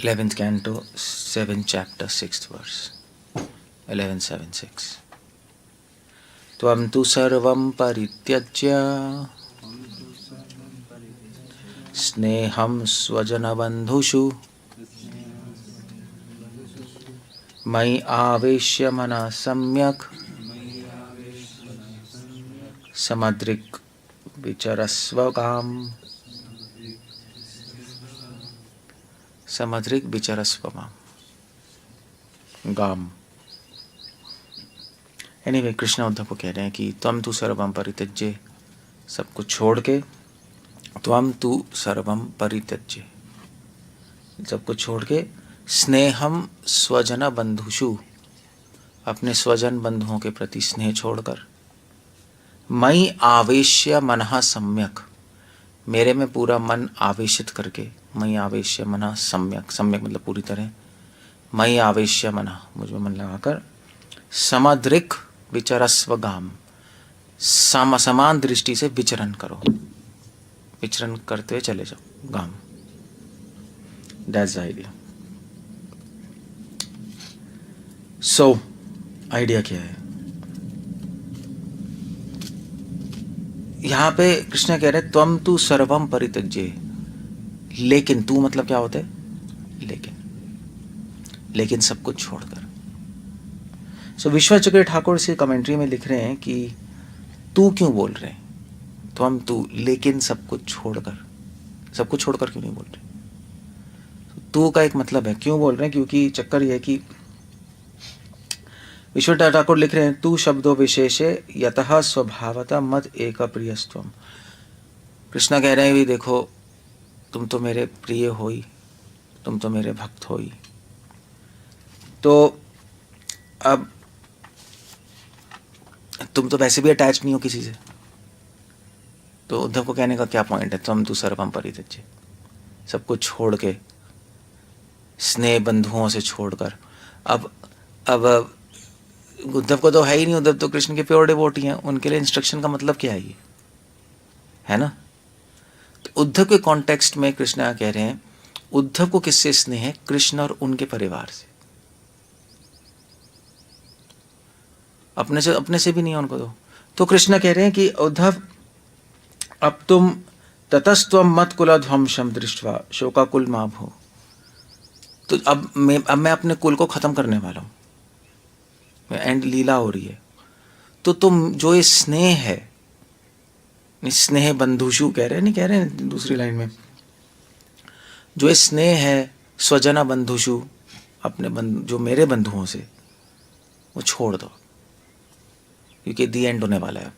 11th canto, 7th chapter, 6th verse, 11:7-6. त्वं तु सर्वं परित्यज्य स्नेहं स्वजनबन्धुषु मयि आवेश्य मनः सम्यक् समदृक् विचरस्वगाम् समदृक् विचरस्वगाम् गाम। एनीवे कृष्ण उद्धव को कह रहे हैं कि त्वं तु सर्वं परित्यज्य, सब कुछ छोड़ के, त्वं तु सर्वं परित्यज्य, सब कुछ छोड़ के, स्नेहम स्वजन बंधुषु, अपने स्वजन बंधुओं के प्रति स्नेह छोड़कर, मयि आवेश्य मनः सम्यक, मेरे में पूरा मन आवेशित करके, मयि आवेश्य मनः सम्यक, सम्यक मतलब पूरी तरह, मयि आवेश्य मनः, मुझ में मन लगाकर, समदृक् विचरस्वगाम, समान दृष्टि से विचरण करो, विचरण करते हुए चले जाओ, गाम। That's the idea. So idea क्या है यहां पे? कृष्ण कह रहे त्वं तु सर्वम परित्यज्य, लेकिन तू मतलब क्या होता है? लेकिन सब कुछ छोड़कर। सो विश्वचक्र ठाकुर इसी कमेंट्री में लिख रहे हैं कि तू क्यों बोल रहे हैं त्वं तू, लेकिन सब कुछ छोड़कर। सब कुछ छोड़कर क्यों नहीं बोल रहे? तू का एक मतलब है, क्यों बोल रहे हैं? क्योंकि चक्कर यह है कि विश्व ठाकुर लिख रहे हैं तू शब्दों विशेषे यतः स्वभावतः मद एक प्रियस्त्वम। कृष्णा कह रहे हैं भी देखो, तुम तो मेरे प्रिय हो ही, तुम तो मेरे भक्त हो ही, तो अब तुम तो वैसे भी अटैच नहीं हो किसी से, तो उद्धव को कहने का क्या पॉइंट है? त्वं तु सर्वं परित्यज्य, सब कुछ छोड़ के, स्नेह बंधुओं से छोड़कर। अब उद्धव को तो है ही नहीं, उद्धव तो कृष्ण के प्योर डिवोटी हैं, उनके लिए इंस्ट्रक्शन का मतलब क्या है ये, है ना? तो उद्धव के कॉन्टेक्स्ट में कृष्ण कह रहे हैं उद्धव को किससे स्नेह है? कृष्ण और उनके परिवार से। अपने से भी नहीं है उनको। तो कृष्ण कह रहे हैं कि उद्धव अब तुम ततस्त्वम मत कुलध्वंसम दृष्ट्वा शोकाकुल मा भो, तो अब मैं अपने कुल को खत्म करने वाला हूं, एंड लीला हो रही है, तो तुम जो ये स्नेह है, स्नेह बंधुषु कह रहे हैं, नहीं कह रहे हैं दूसरी लाइन में, जो ये स्नेह है स्वजना बंधुषु, अपने जो मेरे बंधुओं से, वो छोड़ दो, क्योंकि दी एंड होने वाला है।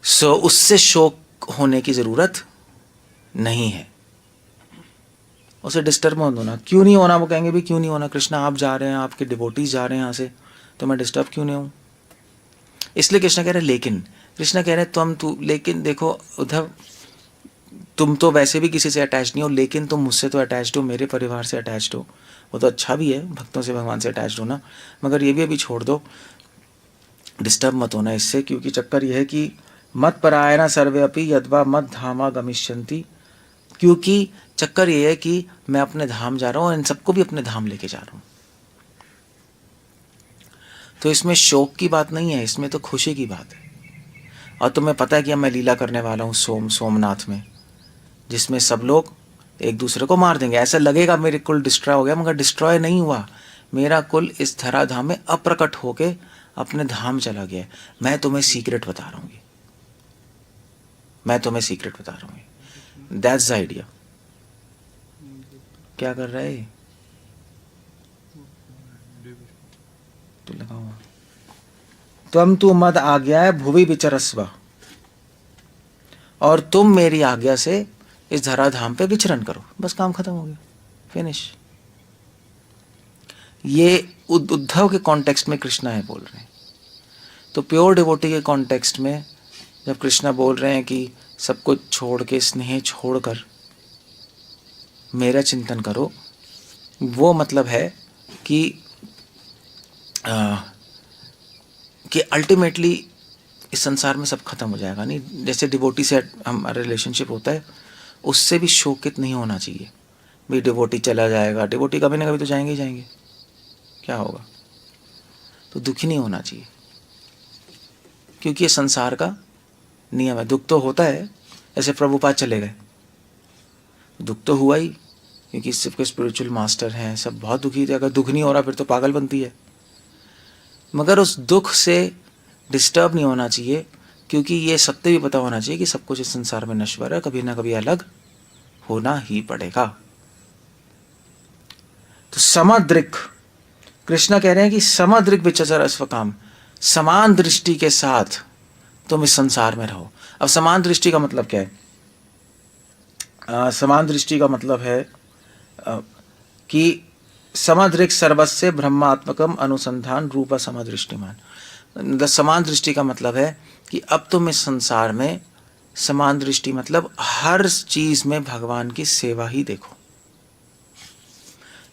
सो उससे शोक होने की जरूरत नहीं है, उसे डिस्टर्ब मत होना। क्यों नहीं होना? वो कहेंगे भी क्यों नहीं होना? कृष्णा आप जा रहे हैं, आपके डिवोटीज जा रहे हैं यहाँ से, तो मैं डिस्टर्ब क्यों नहीं हूं? इसलिए कृष्ण कह रहे लेकिन, कृष्ण कह रहे तुम तू, लेकिन देखो उद्धव, तुम तो वैसे भी किसी से अटैच नहीं हो, लेकिन तुम मुझसे तो अटैच्ड हो, मेरे परिवार से अटैच्ड हो, वो तो अच्छा भी है भक्तों से, भगवान से अटैच्ड होना, मगर ये भी अभी छोड़ दो, डिस्टर्ब मत होना इससे। क्योंकि चक्कर यह है कि मत परायणा सर्वे अपि यद्वा मत धामा गमिष्यन्ति, क्योंकि चक्कर यह है कि मैं अपने धाम जा रहा हूं और इन सबको भी अपने धाम लेके जा रहा हूं। तो इसमें शोक की बात नहीं है, इसमें तो खुशी की बात है। और तुम्हें पता है कि अब मैं लीला करने वाला हूं सोमनाथ में, जिसमें सब लोग एक दूसरे को मार देंगे। ऐसा लगेगा मेरे कुल डिस्ट्रॉय हो गया, मगर डिस्ट्रॉय नहीं हुआ, मेरा कुल इस धराधाम में अप्रकट होके अपने धाम चला गया। मैं तुम्हें सीक्रेट बता रहा हूँ, मैं तुम्हें सीक्रेट बता रहा हूँ। That's the idea. क्या कर रहा है तो लगा हुआ, त्वं तु मद आज्ञा भुवि विचरस्व, और तुम मेरी आज्ञा से इस धराधाम पे विचरण करो, बस काम खत्म हो गया, फिनिश। ये उद्धव के कॉन्टेक्स्ट में कृष्णा है बोल रहे हैं। तो प्योर डिवोटी के कॉन्टेक्स्ट में जब कृष्णा बोल रहे हैं कि सब कुछ छोड़ के, स्नेह छोड़कर मेरा चिंतन करो, वो मतलब है कि अल्टीमेटली इस संसार में सब खत्म हो जाएगा। नहीं, जैसे डिवोटी से हमारा रिलेशनशिप होता है, उससे भी शोकित नहीं होना चाहिए। भी डिवोटी चला जाएगा, डिवोटी कभी ना कभी तो जाएंगे ही जाएंगे, क्या होगा। तो दुखी नहीं होना चाहिए, क्योंकि ये संसार का नियम है। दुख तो होता है, ऐसे प्रभुपाद चले गए, दुख तो हुआ ही, क्योंकि सबके स्पिरिचुअल मास्टर हैं, सब बहुत दुखी थे। अगर दुख नहीं हो रहा फिर तो पागल बनती है। मगर उस दुख से डिस्टर्ब नहीं होना चाहिए, क्योंकि ये सत्य भी पता होना चाहिए कि सब कुछ इस संसार में नश्वर है, कभी ना कभी अलग होना ही पड़ेगा। तो समदृक्, कृष्ण कह रहे हैं कि समदृक् विचचर स्वकाम, समान दृष्टि के साथ तुम इस संसार में रहो। अब समान दृष्टि का मतलब क्या है? समान दृष्टि का मतलब है कि समदृक् सर्वस्य ब्रह्मात्मकम अनुसंधान रूप समदृष्टिमान। समान दृष्टि का मतलब है कि अब तुम इस संसार में, समान दृष्टि मतलब हर चीज में भगवान की सेवा ही देखो।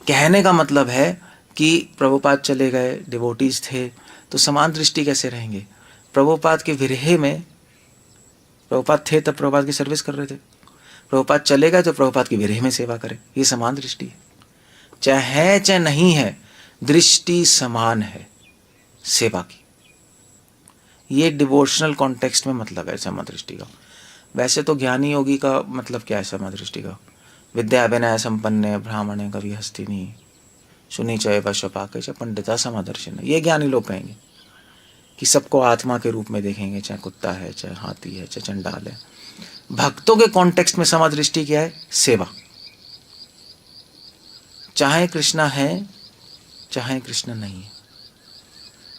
कहने का मतलब है कि प्रभुपाद चले गए, डिवोटीज थे, तो समान दृष्टि कैसे रहेंगे? प्रभुपाद के विरह में, प्रभुपाद थे तब प्रभुपाद की सर्विस कर रहे थे, प्रभुपाद चले गए तो प्रभुपाद की विरह में सेवा करें। ये समान दृष्टि है। चाहे है चाहे नहीं है, दृष्टि समान है सेवा की। ये डिवोशनल कॉन्टेक्स्ट में मतलब है समान दृष्टि का। वैसे तो ज्ञानी योगी का मतलब क्या है समान दृष्टि का? विद्या विनय संपन्न ब्राह्मणे कवि हस्तिनी सुनी चय वशपाक पंडिता समादर्शन। ये ज्ञानी लोग कहेंगे कि सबको आत्मा के रूप में देखेंगे, चाहे कुत्ता है, चाहे हाथी है, चाहे चंडाल है। भक्तों के कॉन्टेक्स्ट में समादृष्टि क्या है? सेवा। चाहे कृष्णा है चाहे कृष्ण नहीं है,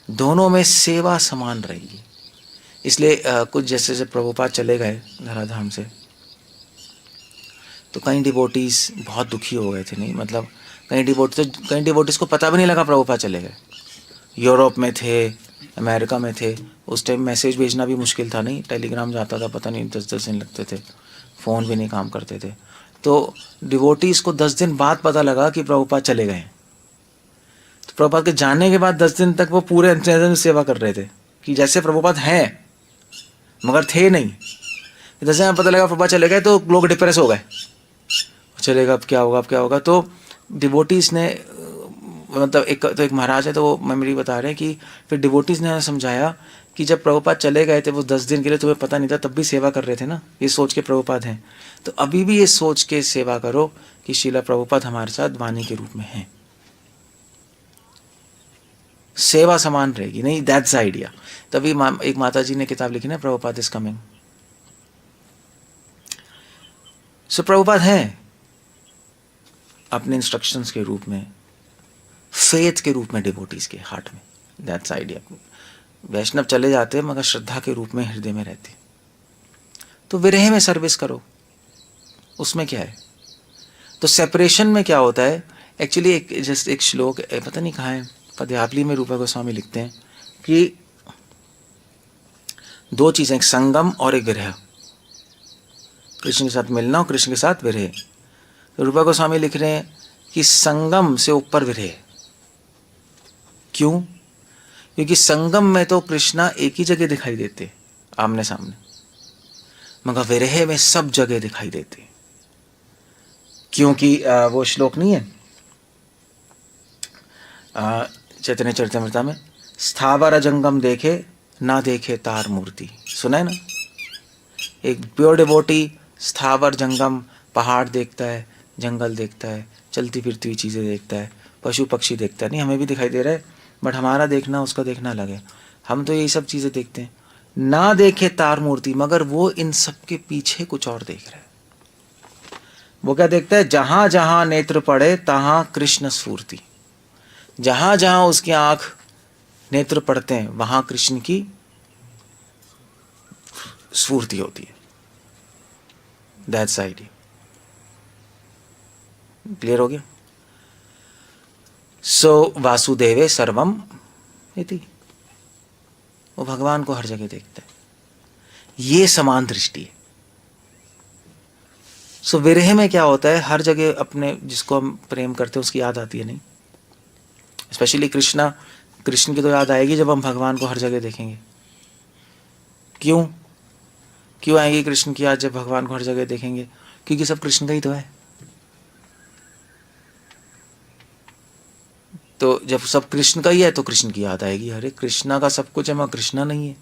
दोनों में सेवा समान रहेगी। इसलिए कुछ जैसे जब प्रभुपाद चले गए धराधाम से, तो कई डिवोटीज बहुत दुखी हो गए थे। नहीं मतलब कई डिवोटीज को पता भी नहीं लगा प्रभुपाद चले गए। यूरोप में थे, अमेरिका में थे, उस टाइम मैसेज भेजना भी मुश्किल था। नहीं, टेलीग्राम जाता था, पता नहीं 10-10 दिन लगते थे, फ़ोन भी नहीं काम करते थे। तो डिवोटीज को 10 दिन बाद पता लगा कि प्रभुपाद चले गए। तो प्रभुपाद के जाने के बाद 10 दिन तक वो पूरे अंतर्जन सेवा कर रहे थे कि जैसे प्रभुपाद हैं मगर थे नहीं। जैसे पता लगा प्रभुपाद चले गए तो लोग डिप्रेस हो गए, चलेगा अब क्या होगा, अब क्या होगा। तो डिवोटीज ने, मतलब एक महाराज है, तो वो मेमोरी बता रहे हैं कि फिर डिवोटीज ने समझाया कि जब प्रभुपाद चले गए थे वो 10 दिन के लिए, तुम्हें पता नहीं था, तब भी सेवा कर रहे थे ना, ये सोच के प्रभुपाद हैं। तो अभी भी ये सोच के सेवा करो कि शीला प्रभुपाद हमारे साथ वाणी के रूप में हैं, सेवा समान रहेगी। नहीं, दैट्स आइडिया। तभी एक माता जी ने किताब लिखी ना, प्रभुपाद इज कमिंग। सो प्रभुपाद हैं अपने इंस्ट्रक्शंस के रूप में, फेथ के रूप में डिवोटीज के हार्ट में। That's idea. वैष्णव चले जाते हैं मगर श्रद्धा के रूप में हृदय में रहते। तो विरह में सर्विस करो, उसमें क्या है। तो सेपरेशन में क्या होता है एक्चुअली, एक श्लोक पता नहीं कहाँ है, पद्यावली में रूपा गोस्वामी लिखते हैं कि 2 चीजें, एक संगम और एक विरह, कृष्ण के साथ मिलना और कृष्ण के साथ विरह। तो रूपा गोस्वामी लिख रहे हैं कि संगम से ऊपर विरह। क्यों? क्योंकि संगम में तो कृष्णा एक ही जगह दिखाई देते आमने सामने, मगर विरह में सब जगह दिखाई देते। क्योंकि वो श्लोक नहीं है चैतन्य चरितमृता में, स्थावर जंगम देखे ना देखे तार मूर्ति। सुना है ना? एक प्योर डिवोटी स्थावर जंगम, पहाड़ देखता है, जंगल देखता है, चलती फिरती हुई चीज़ें देखता है, पशु पक्षी देखता है। नहीं, हमें भी दिखाई दे रहा है, बट हमारा देखना उसका देखना अलग है। हम तो यही सब चीज़ें देखते हैं। ना देखे तार मूर्ति, मगर वो इन सब के पीछे कुछ और देख रहा है। वो क्या देखता है? जहां जहां नेत्र पड़े तहां कृष्ण स्फूर्ति। जहां जहां उसकी आंख नेत्र पड़ते हैं वहां कृष्ण की स्फूर्ति होती है। That's idea. क्लियर हो गया? सो वासुदेवे सर्वम इति, वो भगवान को हर जगह देखता है। ये समान दृष्टि है। सो विरह में क्या होता है, हर जगह अपने जिसको हम प्रेम करते हैं उसकी याद आती है। नहीं, स्पेशली कृष्ण की तो याद आएगी जब हम भगवान को हर जगह देखेंगे। क्यों आएगी कृष्ण की याद जब भगवान को हर जगह देखेंगे? क्योंकि सब कृष्ण का ही तो है। तो जब सब कृष्ण का ही है तो कृष्ण की याद आएगी, अरे कृष्णा का सब कुछ है मगर कृष्णा नहीं है,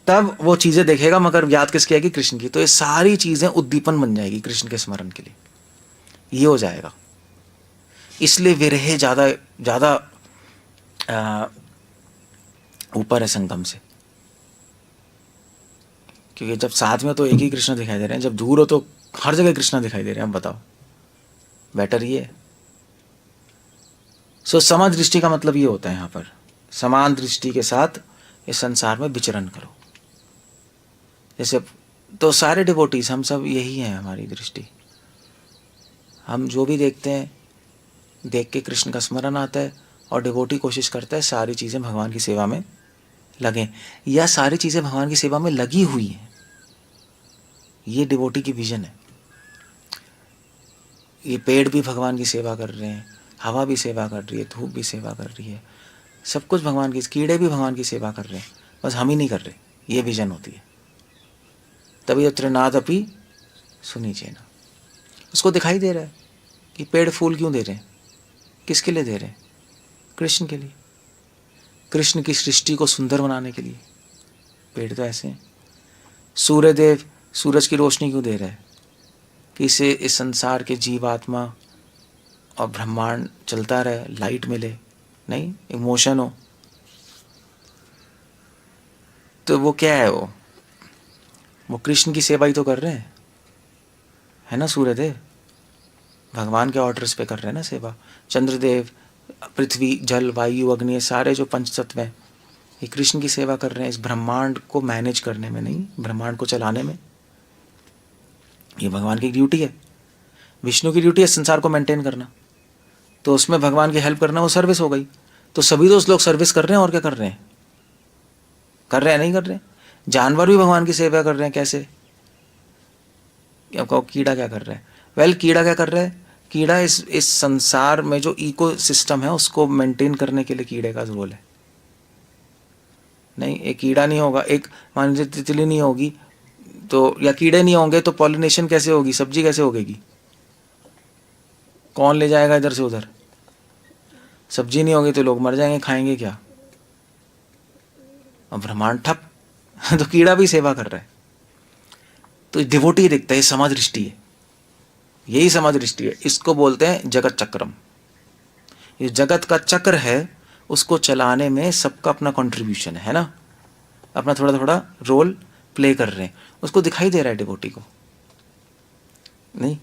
तब वो चीजें देखेगा मगर याद किसकी आएगी, कृष्ण की। तो ये सारी चीजें उद्दीपन बन जाएगी कृष्ण के स्मरण के लिए, ये हो जाएगा। इसलिए विरह ज्यादा ज्यादा ऊपर है संगम से, क्योंकि जब साथ में तो एक ही कृष्ण दिखाई दे रहे हैं, जब दूर हो तो हर जगह कृष्ण दिखाई दे रहे हैं। अब बताओ बेटर ये है। सो समान दृष्टि का मतलब ये होता है यहाँ पर, समान दृष्टि के साथ इस संसार में विचरण करो। जैसे तो सारे डिवोटीज हम सब यही हैं, हमारी दृष्टि, हम जो भी देखते हैं देख के कृष्ण का स्मरण आता है, और डिवोटी कोशिश करता है सारी चीज़ें भगवान की सेवा में लगें, या सारी चीज़ें भगवान की सेवा में लगी हुई हैं। ये डिवोटी की विजन है। ये पेड़ भी भगवान की सेवा कर रहे हैं, हवा भी सेवा कर रही है, धूप भी सेवा कर रही है, सब कुछ भगवान की, कीड़े भी भगवान की सेवा कर रहे हैं, बस हम ही नहीं कर रहे। ये विजन होती है। तभी त्रिनाद अपि सुनीचे ना, उसको दिखाई दे रहा है कि पेड़ फूल क्यों दे रहे हैं, किसके लिए दे रहे हैं, कृष्ण के लिए, कृष्ण की सृष्टि को सुंदर बनाने के लिए। पेड़ तो ऐसे हैं। सूर्यदेव सूरज की रोशनी क्यों दे रहा है, कि इसे इस संसार के जीवात्मा और ब्रह्मांड चलता रहे, लाइट मिले, नहीं इमोशन हो। तो वो क्या है, वो कृष्ण की सेवा ही तो कर रहे हैं, है ना। सूर्यदेव भगवान के ऑर्डर्स पे कर रहे हैं ना सेवा। चंद्रदेव, पृथ्वी, जल, वायु, अग्नि, सारे जो पंच तत्व हैं, ये कृष्ण की सेवा कर रहे हैं, इस ब्रह्मांड को मैनेज करने में, नहीं ब्रह्मांड को चलाने में। ये भगवान की ड्यूटी है। विष्णु की ड्यूटी है संसार को मेंटेन करना, तो उसमें भगवान की हेल्प करना वो सर्विस हो गई। तो सभी दोस्त लोग सर्विस कर रहे हैं, और क्या कर रहे हैं, कर रहे हैं नहीं कर रहे हैं। जानवर भी भगवान की सेवा कर रहे हैं। कैसे, कहो कीड़ा क्या कर रहा है, वेल कीड़ा क्या कर रहा है, कीड़ा इस संसार में जो इको सिस्टम है उसको मेंटेन करने के लिए कीड़े का रोल है। नहीं, एक कीड़ा नहीं होगा, एक मान लीजिए तितली नहीं होगी तो, या कीड़े नहीं होंगे तो पॉलिनेशन कैसे होगी, सब्जी कैसे होगी, कौन ले जाएगा इधर से उधर। सब्जी नहीं होगी तो लोग मर जाएंगे, खाएंगे क्या, और ब्रह्मांड ठप। तो कीड़ा भी सेवा कर रहा है। तो डिवोटी दिखता है, ये समाज दृष्टि है, यही समाज दृष्टि है। इसको बोलते हैं जगत चक्रम। ये जगत का चक्र है, उसको चलाने में सबका अपना कंट्रीब्यूशन है ना, अपना थोड़ा थोड़ा रोल प्ले कर रहे हैं। उसको दिखाई दे रहा है डिवोटी को, नहीं।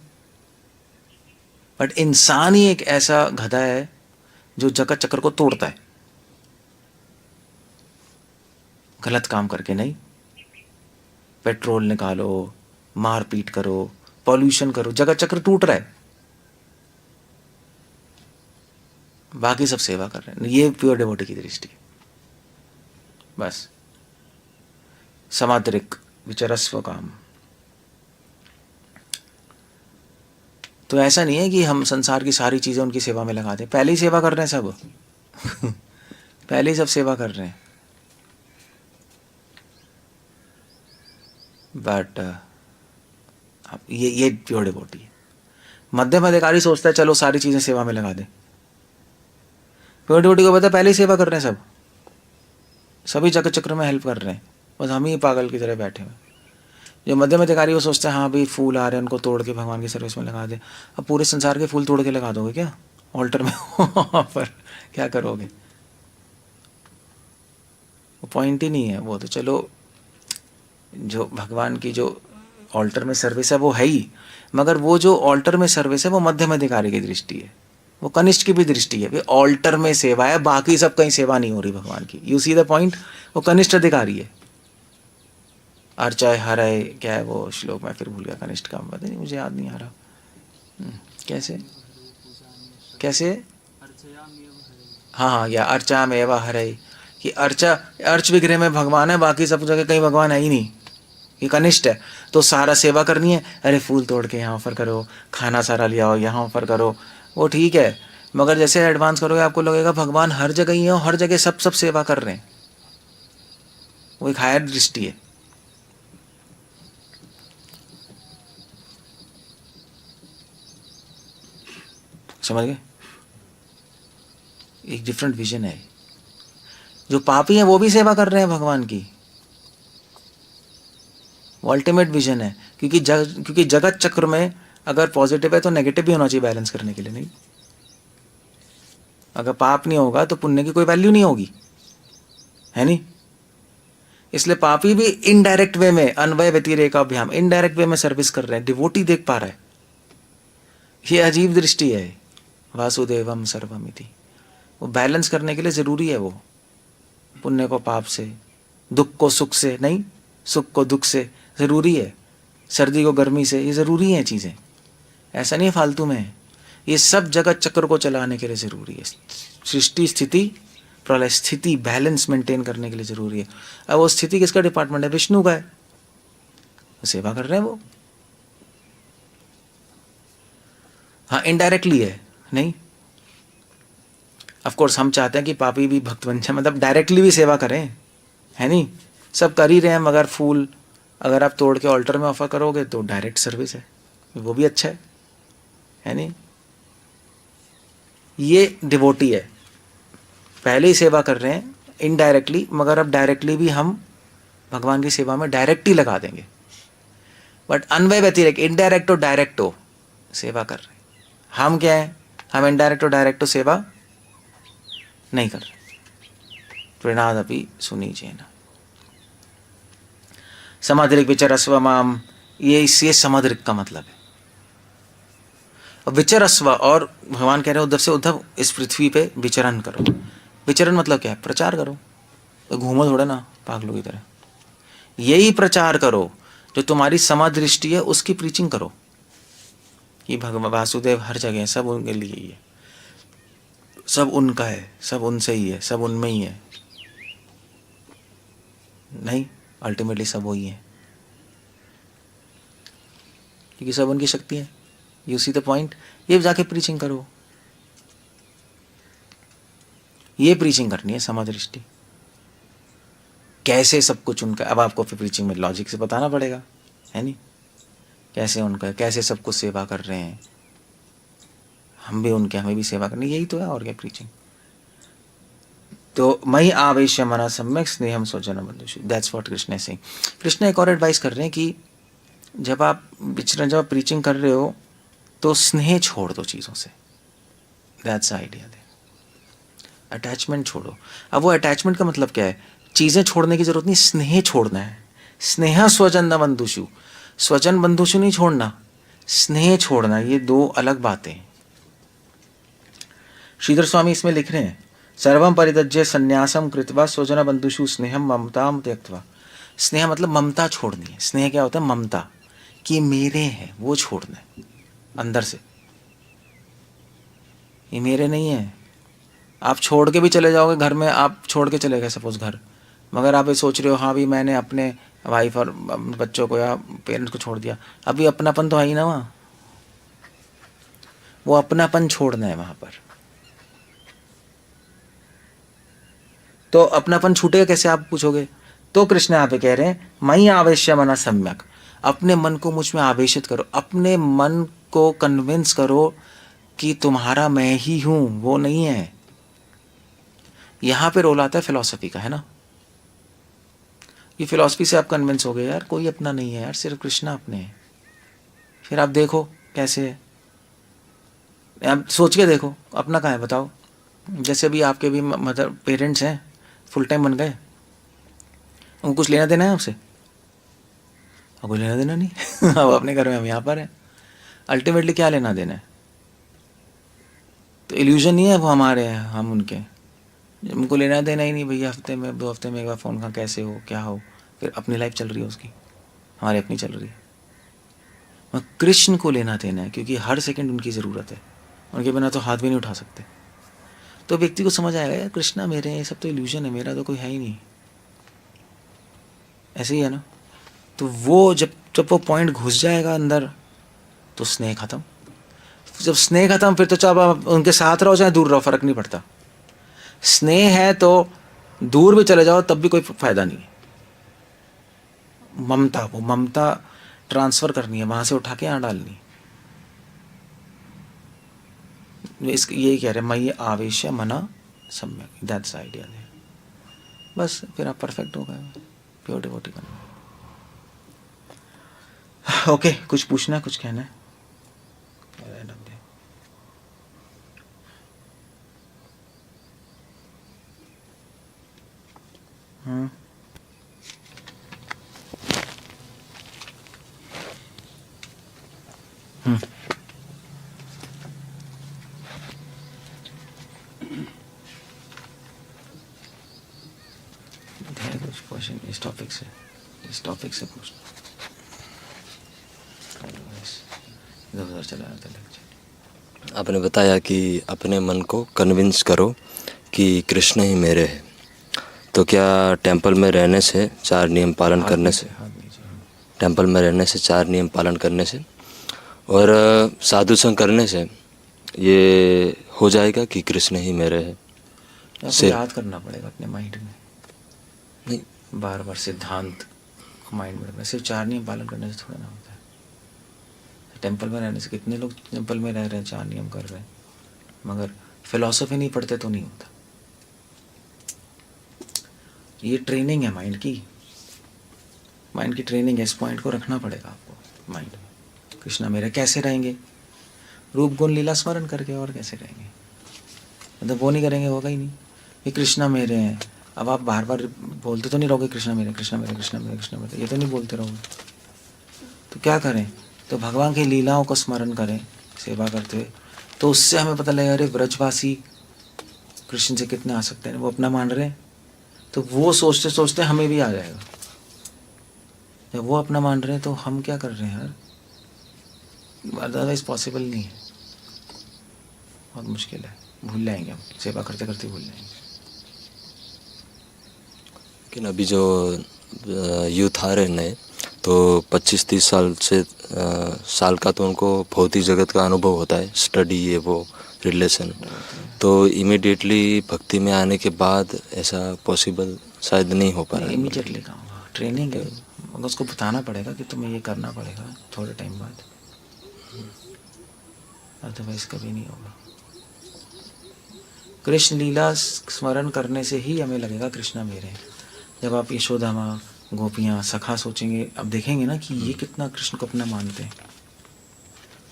बट इंसान ही एक ऐसा गधा है जो जगत चक्र को तोड़ता है, गलत काम करके। नहीं, पेट्रोल निकालो, मारपीट करो, पॉल्यूशन करो, जगत चक्र टूट रहा है, बाकी सब सेवा कर रहे हैं। ये प्योर डिवोटी की दृष्टि। बस समाद्रिक विचरस्व काम। तो ऐसा नहीं है कि हम संसार की सारी चीजें उनकी सेवा में लगा दें, पहले ही सेवा कर रहे हैं सब। पहले ही सब सेवा कर रहे हैं। बट ये प्योर डिवोटी है। मध्यम अधिकारी सोचता है चलो सारी चीजें सेवा में लगा दे, प्योर डिवोटी को पता है पहले ही सेवा कर रहे हैं सब, सभी जगत चक्र में हेल्प कर रहे हैं, बस हम ही पागल की तरह बैठे हुए। जो मध्यम अधिकारी वो सोचता है हाँ भाई फूल आ रहे हैं, उनको तोड़ के भगवान की सर्विस में लगा दे। अब पूरे संसार के फूल तोड़ के लगा दोगे क्या ऑल्टर में? पर क्या करोगे, वो पॉइंट ही नहीं है। वो तो चलो जो भगवान की जो ऑल्टर में सर्विस है वो है ही, मगर वो जो ऑल्टर में सर्विस है वो मध्यम अधिकारी की दृष्टि है, वो कनिष्ठ की भी दृष्टि है। ऑल्टर में सेवा है, बाकी सब कहीं सेवा नहीं हो रही भगवान की। You see the point. वो कनिष्ठ अधिकारी है। अर्चाय हराय, क्या है वो श्लोक, मैं फिर भूल गया कनिष्ठ का, पता नहीं, मुझे याद नहीं आ रहा। कैसे कैसे, हाँ हाँ, या अर्चा में एवं हरे, कि अर्चा, अर्च विग्रह में भगवान है, बाकी सब जगह कहीं भगवान है ही नहीं, ये कनिष्ठ है। तो सारा सेवा करनी है, अरे फूल तोड़ के यहाँ ऑफर करो, खाना सारा ले आओ यहाँ ऑफर करो, वो ठीक है। मगर जैसे एडवांस करोगे आपको लगेगा भगवान हर जगह ही है और हर जगह सब सब सेवा कर रहे हैं। वो एक हायर दृष्टि है। समझ गए? एक डिफरेंट विजन है। जो पापी हैं वो भी सेवा कर रहे हैं भगवान की, वो अल्टीमेट विजन है। क्योंकि जगत चक्र में अगर पॉजिटिव है तो नेगेटिव भी होना चाहिए बैलेंस करने के लिए, नहीं? अगर पाप नहीं होगा तो पुण्य की कोई वैल्यू नहीं होगी, है नहीं? इसलिए पापी भी इनडायरेक्ट वे में, अन्वय व्यतिरेकाभ्याम, इनडायरेक्ट वे में सर्विस कर रहे हैं, डिवोटी देख पा रहा है। ये अजीब दृष्टि है, वासुदेवम सर्वमिति। वो बैलेंस करने के लिए जरूरी है, वो पुण्य को पाप से, दुख को सुख से, नहीं सुख को दुख से, जरूरी है। सर्दी को गर्मी से, ये जरूरी है चीजें, ऐसा नहीं है फालतू में है। ये सब जगत चक्र को चलाने के लिए जरूरी है। सृष्टि स्थिति प्रलय स्थिति बैलेंस मेंटेन करने के लिए जरूरी है। अब वो स्थिति किसका डिपार्टमेंट है? विष्णु का है, सेवा कर रहे हैं वो। हाँ, इनडायरेक्टली है, नहीं? ऑफ कोर्स हम चाहते हैं कि पापी भी भक्त बन जाए, मतलब डायरेक्टली भी सेवा करें, है नहीं? सब कर ही रहे हैं, मगर फूल अगर आप तोड़ के ऑल्टर में ऑफर करोगे तो डायरेक्ट सर्विस है, वो भी अच्छा है नहीं? ये डिवोटी है, पहले ही सेवा कर रहे हैं इनडायरेक्टली, मगर अब डायरेक्टली भी हम भगवान की सेवा में डायरेक्ट ही लगा देंगे। बट अन्वय व्यतिरेक, इनडायरेक्ट और डायरेक्ट हो सेवा कर रहे हैं। हम क्या है? हम इनडायरेक्ट और डायरेक्ट सेवा नहीं कर रहे। प्रणा सुनीचेन समाधिक विचरस्व माम, ये समाधिक का मतलब है। विचरस्व, और भगवान कह रहे हैं उद्धव से, उद्धव इस पृथ्वी पे विचरण करो। विचरण मतलब क्या है? प्रचार करो, तो घूमो थोड़ा ना पागलों की तरह। यही प्रचार करो जो तुम्हारी समादृष्टि है, उसकी प्रीचिंग करो कि भगवान वासुदेव हर जगह है, सब उनके लिए ही है, सब उनका है, सब उनसे ही है, सब उनमें ही है, नहीं? अल्टीमेटली सब वही है, क्योंकि सब उनकी शक्ति है। You see the point? ये जाके प्रीचिंग करो, ये प्रीचिंग करनी है समादृष्टि। कैसे सब कुछ उनका, अब आपको फिर प्रीचिंग में लॉजिक से बताना पड़ेगा, है नहीं? कैसे उनका, कैसे सब कुछ सेवा कर रहे हैं, हम भी उनके, हमें भी सेवा करनी, यही तो है, और क्या प्रीचिंग। तो मई आवेश मना सम्यक स्नेहम स्वजन बंधुषु, दैट्स व्हाट कृष्ण है सेइंग। कृष्ण एक और एडवाइस कर रहे हैं कि जब आप विचरण, जब आप प्रीचिंग कर रहे हो तो स्नेह छोड़ दो चीज़ों से, दैट्स आइडिया दे, अटैचमेंट छोड़ो। अब वो अटैचमेंट का मतलब क्या है? चीज़ें छोड़ने की जरूरत नहीं, स्नेह छोड़ना है। स्नेह स्वजन न बंधुषु, स्वजन बंधुषु नहीं छोड़ना, स्नेह छोड़ना, ये दो अलग बातें। श्रीधर स्वामी इसमें लिख रहे हैं, सर्वम परित्यज्य संन्यासम कृत्वा स्वजन बंधुषु स्नेहम ममताम त्यक्त्वा। स्नेह मतलब ममता छोड़नी है। स्नेह क्या होता है? ममता, कि मेरे हैं, वो छोड़ना है अंदर से। ये मेरे नहीं है। आप छोड़ के भी चले जाओगे घर में, आप छोड़ के चले गए सपोज घर, मगर आप ये सोच रहे हो हाँ भी मैंने अपने वाइफ और बच्चों को या पेरेंट्स को छोड़ दिया, अभी अपनापन तो है ही ना वहाँ, वो अपनापन छोड़ना है वहाँ पर। तो अपनापन छूटेगा कैसे, आप पूछोगे? तो कृष्ण यहाँ पे कह रहे हैं, मई आवेश्य मना सम्यक, अपने मन को मुझ में आवेशित करो, अपने मन को कन्विंस करो कि तुम्हारा मैं ही हूं, वो नहीं है। यहां पे रोल आता है फिलॉसफी का, है ना? ये फिलॉसफी से आप कन्विंस हो गए यार कोई अपना नहीं है यार, सिर्फ कृष्णा अपने हैं। फिर आप देखो कैसे है, आप सोच के देखो अपना कहाँ है बताओ। जैसे अभी आपके भी मदर पेरेंट्स हैं, फुल टाइम बन गए, उनको कुछ लेना देना है आपसे? और कोई लेना देना नहीं अब अपने घर में हम यहाँ पर हैं, अल्टीमेटली क्या लेना देना है? तो इल्यूजन नहीं है वो हमारे हैं, हम उनके, उनको लेना देना ही नहीं भैया। हफ्ते में 2 हफ्ते में एक बार फ़ोन का कैसे हो क्या हो, फिर अपनी लाइफ चल रही है उसकी, हमारी अपनी चल रही है। और कृष्ण को लेना देना है, क्योंकि हर सेकंड उनकी ज़रूरत है, उनके बिना तो हाथ भी नहीं उठा सकते। तो व्यक्ति को समझ आएगा यार कृष्णा मेरे हैं, ये सब तो इल्यूजन है, मेरा तो कोई है ही नहीं, ऐसे ही है ना। तो वो जब वो पॉइंट घुस जाएगा अंदर तो स्नेह खत्म। जब स्नेह खत्म फिर तो चाहे आप उनके साथ रहो चाहे दूर रहो, फर्क नहीं पड़ता। स्नेह है तो दूर भी चले जाओ तब भी कोई फायदा नहीं है। ममता, वो ममता ट्रांसफर करनी है, वहां से उठा के यहाँ डालनी। यही कह रहे मैं ये आवेश मना सब में, दैट्स आइडिया है। बस फिर आप परफेक्ट हो गए, प्योर डिवोटी बन गए। ओके, कुछ पूछना है, कुछ कहना है? हम्म, कुछ क्वेश्चन इस टॉपिक से पूछना, इधर उधर चला जाता लेक्चर। आपने बताया कि अपने मन को कन्विंस करो कि कृष्ण ही मेरे हैं, तो क्या टेंपल में रहने से 4 नियम पालन करने से, टेंपल में रहने से 4 नियम पालन करने से और साधु संग करने से ये हो जाएगा कि कृष्ण ही मेरे हैं? आपको याद करना पड़ेगा अपने माइंड में, नहीं, बार बार सिद्धांत माइंड में रखना। सिर्फ 4 नियम पालन करने से थोड़ा ना होता है। टेंपल में रहने से, कितने लोग टेंपल में रह रहे हैं, 4 नियम कर रहे हैं, मगर फिलॉसफी नहीं पढ़ते तो नहीं होता। ये ट्रेनिंग है माइंड की, माइंड की ट्रेनिंग है। इस पॉइंट को रखना पड़ेगा आपको माइंड में। कृष्णा मेरे कैसे रहेंगे? रूप गुण लीला स्मरण करके, और कैसे रहेंगे? मतलब वो नहीं करेंगे, होगा ही नहीं। ये कृष्णा मेरे हैं, अब आप बार बार बोलते तो नहीं रहोगे कृष्णा मेरे, कृष्णा मेरे, कृष्णा मेरे, कृष्णा मेरे, ये तो नहीं बोलते रहोगे। तो क्या करें? तो भगवान की लीलाओं को स्मरण करें सेवा करते हुए, तो उससे हमें पता लगेगा अरे ब्रजवासी कृष्ण से कितने आ सकते हैं, वो अपना मान रहे हैं। तो वो सोचते सोचते हमें भी आ जाएगा। जब वो अपना मान रहे हैं तो हम क्या कर रहे हैं यार? अदरवाइज पॉसिबल नहीं है, बहुत मुश्किल है। भूल जाएंगे हम, सेवा करते करते भूल जाएंगे। लेकिन अभी जो यूथ आ रहे नए, तो 25-30 साल का तो उनको भौतिक जगत का अनुभव होता है, स्टडी ये वो रिलेशन, तो इमीडिएटली भक्ति में आने के बाद ऐसा पॉसिबल शायद नहीं हो पा रहा है। इमीडिएटली कहाँ होगा? ट्रेनिंग है, मगर उसको बताना पड़ेगा कि तुम्हें ये करना पड़ेगा थोड़े टाइम बाद, अदरवाइज कभी नहीं होगा। कृष्ण लीला स्मरण करने से ही हमें लगेगा कृष्णा मेरे हैं। जब आप यशोदा माँ, गोपियाँ, सखा सोचेंगे, अब देखेंगे ना कि ये कितना कृष्ण को अपना मानते हैं,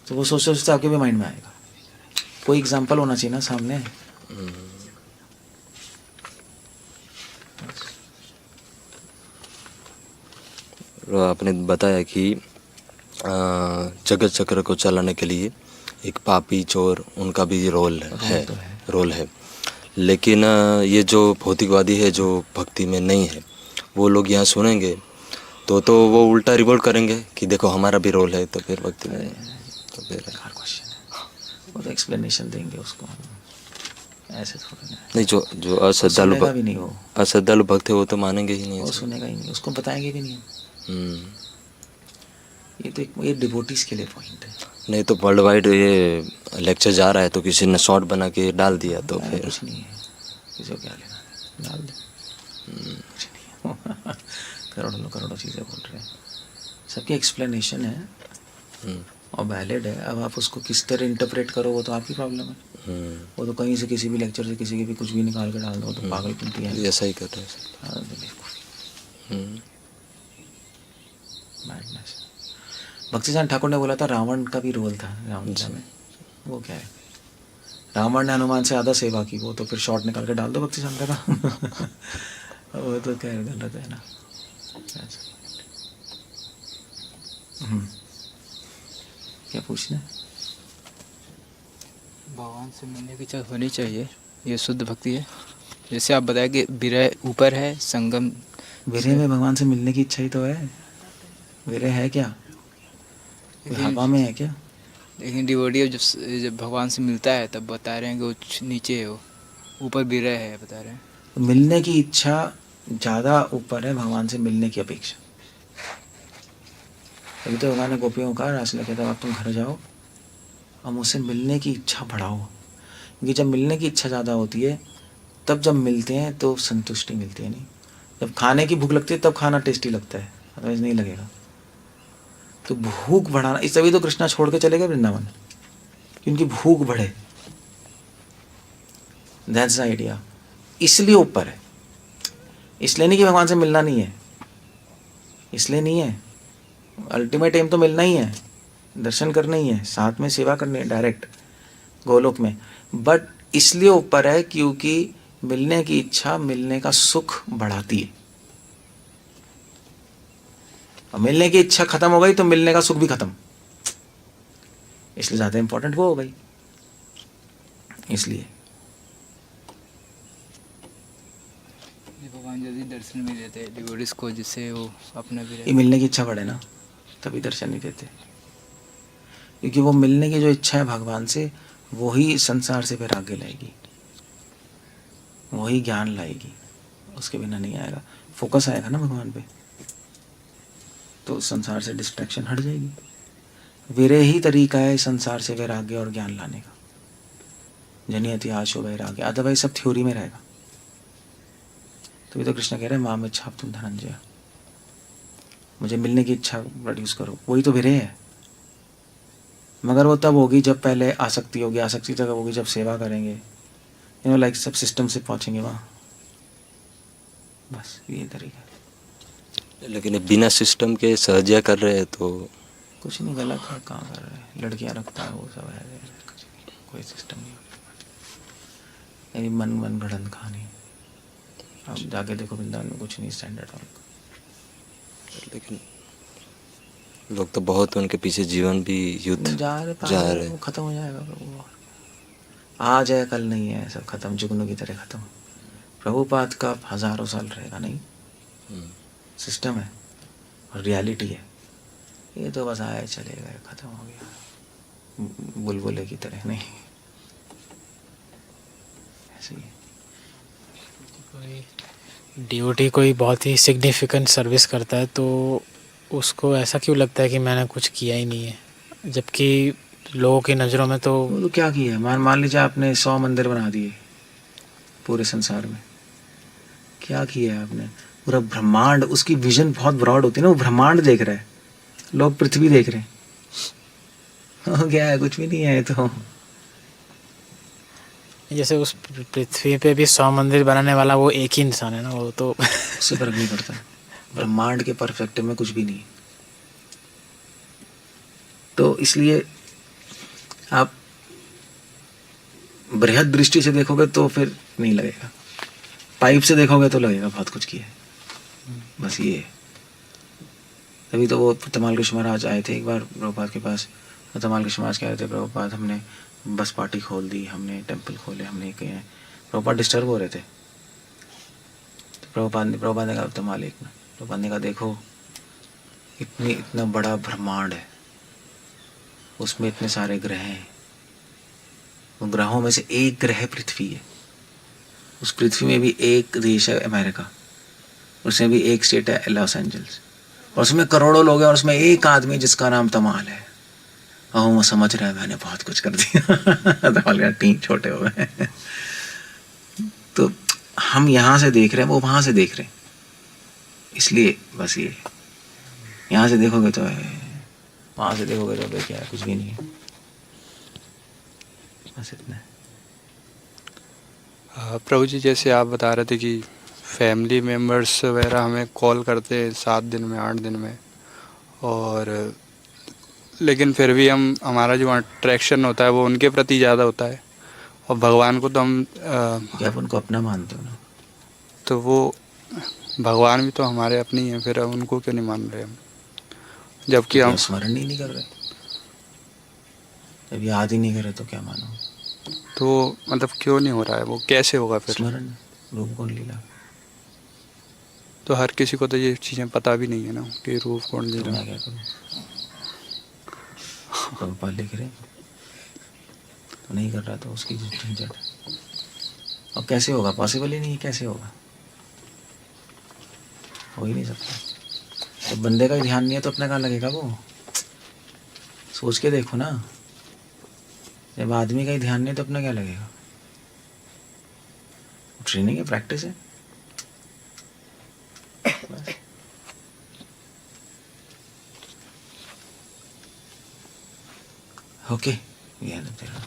तो वो सोचते सोचते आपके भी माइंड में आएगा। कोई एग्जाम्पल होना चाहिए ना सामने। आपने बताया कि जगत चक्र को चलाने के लिए एक पापी चोर उनका भी रोल है। लेकिन ये जो भौतिकवादी है, जो भक्ति में नहीं है, वो लोग यहाँ सुनेंगे तो वो उल्टा रिवोल्ट करेंगे कि देखो हमारा भी रोल है, तो फिर भक्ति में तो फिर क्वेश्चन है, वो तो एक्सप्लेनेशन देंगे उसको, ऐसे थोड़ा नहीं। जो अश्रद्धालु भक्त है वो तो मानेंगे ही नहीं, वो सुनेगा ही नहीं, उसको बताएंगे भी नहीं। ये तो ये डिवोटीज के लिए पॉइंट है। नहीं तो वर्ल्ड वाइड ये लेक्चर जा रहा है, तो किसी ने शॉर्ट बना के डाल दिया तो फिर कुछ नहीं है, किसी को क्या लेना, डाल दे, कुछ नहीं। करोड़ों चीज़ें बोल रहे हैं, सबकी एक्सप्लेनेशन है और वैलिड है। अब आप उसको किस तरह इंटरप्रेट करो वो तो आपकी प्रॉब्लम है। वो तो कहीं से किसी भी लेक्चर से किसी की भी कुछ भी निकाल के डाल दो तो पागलपंती है, ऐसा ही कर रहे हैं। मैडनेस। भक्तिसार ठाकुर ने बोला था रावण का भी रोल था रावण में। वो क्या है? रावण ने हनुमान से ज़्यादा सेवा की, वो तो फिर शॉर्ट निकाल के डाल दो भक्तिसार का। वो तो क्या गलत है ना। क्या पूछना? भगवान से मिलने की इच्छा होनी चाहिए, ये शुद्ध भक्ति है। जैसे आप बताया कि विरह ऊपर है, संगम। विरह में भगवान से मिलने की इच्छा ही तो है। विरह है क्या? हवा में है क्या? लेकिन डिवोटी जब भगवान से मिलता है तब बता रहे हैं कि वो नीचे है, वो ऊपर विरह है बता रहे हैं। तो मिलने की इच्छा ज़्यादा ऊपर है भगवान से मिलने की अपेक्षा। अभी तो भगवान ने गोपियों का रास लेके था, अब तुम घर जाओ और मुझसे मिलने की इच्छा बढ़ाओ, क्योंकि जब मिलने की इच्छा ज़्यादा होती है तब जब मिलते हैं तो संतुष्टि मिलती है। नहीं, जब खाने की भूख लगती है तब खाना टेस्टी लगता है, अदरवाइज नहीं लगेगा। तो भूख बढ़ाना, इस तभी तो कृष्णा छोड़ के चले गए वृंदावन, कि उनकी भूख बढ़े। That's the idea. इसलिए ऊपर है, इसलिए नहीं कि भगवान से मिलना नहीं है, इसलिए नहीं है। अल्टीमेट एम तो मिलना ही है, दर्शन करना ही है, साथ में सेवा करनी है डायरेक्ट गोलोक में। बट इसलिए ऊपर है क्योंकि मिलने की इच्छा मिलने का सुख बढ़ाती है। और मिलने की इच्छा खत्म हो गई तो मिलने का सुख भी खत्म, इसलिए ज्यादा इंपॉर्टेंट वो हो गई। इसलिए भगवान जल्दी दर्शन भी देते हैं डिवोटीज को, जिससे वो अपना भी ये मिलने की इच्छा बढ़े ना, तभी दर्शन नहीं देते। क्योंकि वो मिलने की जो इच्छा है भगवान से, वही संसार से वैराग्य लाएगी, वही ज्ञान लाएगी, उसके बिना नहीं आएगा। फोकस आएगा ना भगवान पे, तो संसार से डिस्ट्रैक्शन हट जाएगी। वीरे ही तरीका है संसार से वैराग्य और ज्ञान लाने का, जनियति आशो वैराग्य, अदरवाइज सब थ्योरी में रहेगा। तभी तो कृष्ण कह रहे हैं माम इच्छा तुम धनंजय, मुझे मिलने की इच्छा प्रोड्यूस करो, वही तो विरह है। मगर वो तब होगी जब पहले आसक्ति होगी, आसक्ति तब होगी जब सेवा करेंगे, लाइक सब सिस्टम से पहुंचेंगे वहाँ। बस ये तरीका है। लेकिन बिना सिस्टम के सहजिया कर रहे हैं तो कुछ नहीं, गलत है, कहाँ कर रहे हैं, लड़कियाँ रखता है वो सब है, कुछ नहीं, कोई सिस्टम नहीं। यानी मन घड़न कहानी। आप जाके देखो वृंदावन में कुछ नहीं स्टैंडर्ड है। लेकिन लोग तो बहुत उनके पीछे जीवन भी युद्ध जा रहे, वो खत्म हो जाएगा प्रभु। आज है कल नहीं है, सब खत्म, जुगनू की तरह खत्म। प्रभुपाद का हजारों साल रहेगा नहीं, सिस्टम है और रियलिटी है। ये तो बस आया चलेगा, खत्म हो गया, बुलबुले की तरह नहीं, ऐसे ही। कोई ड्यूटी कोई बहुत ही सिग्निफिकेंट सर्विस करता है तो उसको ऐसा क्यों लगता है कि मैंने कुछ किया ही नहीं है, जबकि लोगों की नज़रों में तो वो तो क्या किया है, मान लीजिए आपने 100 मंदिर बना दिए पूरे संसार में, क्या किया है आपने? पूरा ब्रह्मांड, उसकी विजन बहुत ब्रॉड होती है ना, वो ब्रह्मांड देख रहा है, लोग पृथ्वी देख रहे हैं। क्या है, कुछ भी नहीं है। तो जैसे उस पृथ्वी पे भी 100 मंदिर बनाने वाला वो एक ही इंसान है ना, वो तो उससे फर्क नहीं पड़ता। ब्रह्मांड के परस्पेक्टिव में कुछ भी नहीं है। तो इसलिए आप बृहद दृष्टि से देखोगे तो फिर नहीं लगेगा, पाइप से देखोगे तो लगेगा बहुत कुछ किया है। बस ये है। तभी तो वो तमाल कृष्ण महाराज आए थे एक बार प्रभुपाद के पास। तमाल कृष्ण महाराज कह रहे थे, प्रभुपाद हमने बस पार्टी खोल दी, हमने टेम्पल खोले, हमने किए। प्रभुपाद डिस्टर्ब हो रहे थे। तो प्रभुपाद ने कहा तमाल एक मिनट, प्रभुपाद ने कहा देखो इतना बड़ा ब्रह्मांड है, उसमें इतने सारे ग्रह हैं, उन ग्रहों में से एक ग्रह पृथ्वी है। उस पृथ्वी में भी एक देश है अमेरिका, उसमें भी एक स्टेट है लॉस एंजल्स, और उसमें करोड़ों लोग हैं, और उसमें एक आदमी जिसका नाम तमाल है। और वो समझ रहा है मैंने बहुत कुछ कर दिया। तमाल का टीम छोटे हो गए। तो हम यहाँ से देख रहे हैं, वो वहाँ से देख रहे हैं। इसलिए बस ये, यहाँ से देखोगे तो है, वहाँ से देखोगे तो क्या है, कुछ भी नहीं है। बस इतना है। प्रभु जी, जैसे आप बता रहे थे कि फैमिली मेम्बर्स वगैरह हमें कॉल करते हैं 7 दिन में 8 दिन में, और लेकिन फिर भी हमारा जो अट्रैक्शन होता है वो उनके प्रति ज़्यादा होता है, और भगवान को तो हम क्या आप उनको अपना मानते हो ना? तो वो भगवान भी तो हमारे अपने ही हैं, फिर उनको क्यों नहीं मान रहे हम, जबकि हम स्मरण ही नहीं कर रहे। जब याद ही नहीं करे तो क्या मानो? तो मतलब क्यों नहीं हो रहा है, वो कैसे होगा फिर? स्मरण, रूप गुण लीला। तो हर किसी को तो ये चीज़ें पता भी नहीं है ना कि रूप कौन तो लीला। मैं क्या करूँ? प्रभुपाद लिख रहे, तो नहीं कर रहा तो उसकी झंझट। और कैसे होगा? पॉसिबल ही नहीं है, कैसे होगा? हो ही नहीं सकता। तो बंदे का ही ध्यान नहीं है तो अपना कहाँ लगेगा वो? सोच के देखो ना, जब आदमी का ही ध्यान नहीं तो अपना क्या लगेगा? ट्रेनिंग है, प्रैक्टिस है। बस। ओके, ये है तेरा।